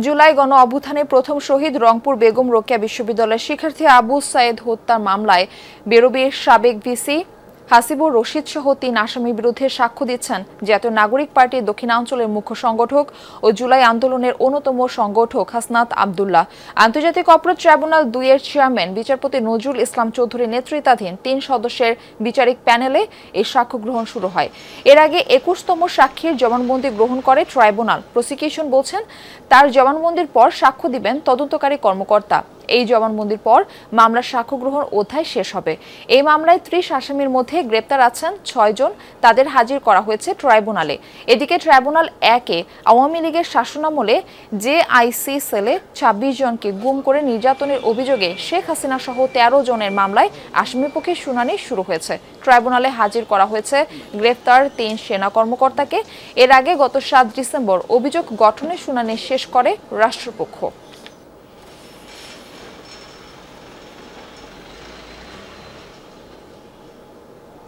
জুলাই গণ অভ্যুত্থানে প্রথম শহীদ রংপুর বেগম রোকেয়া বিশ্ববিদ্যালয়ের শিক্ষার্থী আবু সাইদ হত্যার মামলায় বেরোবির সাবেক ভিসি হাসিবুর রশিদ সহ ৩ আসামির বিরুদ্ধে সাক্ষ্য দিচ্ছেন জাতীয় নাগরিক পার্টির দক্ষিণাঞ্চলের মুখ্য সংগঠক ও জুলাই আন্দোলনের অন্যতম সংগঠক হাসনাত আব্দুল্লাহ। আন্তর্জাতিক অপরাধ ট্রাইব্যুনাল ২ এর চেয়ারম্যান বিচারপতি নজরুল ইসলাম চৌধুরী নেতৃত্বাধীন ৩ সদস্যের বিচারিক প্যানেলে এই সাক্ষ্য গ্রহণ শুরু হয়। এর আগে ২১তম সাক্ষীর জবানবন্দি গ্রহণ করে ট্রাইব্যুনাল। প্রসিকিউশন বলছেন, তার জবানবন্দির পর সাক্ষ্য দিবেন তদন্তকারী কর্মকর্তা। এই জবানবন্দির পর মামলার সাক্ষ্য গ্রহণ অধ্যায় শেষ হবে। এই মামলায় ৩০ আসামির মধ্যে গ্রেপ্তার আছেন ৬ জন, তাদের হাজির করা হয়েছে ট্রাইব্যুনালে। এদিকে ট্রাইব্যুনাল ১-এ আওয়ামী লীগের শাসনামলে জেআইসি সেলে ২৬ জনকে গুম করে নির্যাতনের অভিযোগে শেখ হাসিনা সহ ১৩ জনের মামলায় আসামিপক্ষে শুনানি শুরু হয়েছে। ট্রাইব্যুনালে হাজির করা হয়েছে গ্রেপ্তার ৩ সেনা কর্মকর্তাকে। এর আগে গত ৭ ডিসেম্বর অভিযোগ গঠনের শুনানি শেষ করে রাষ্ট্রপক্ষ।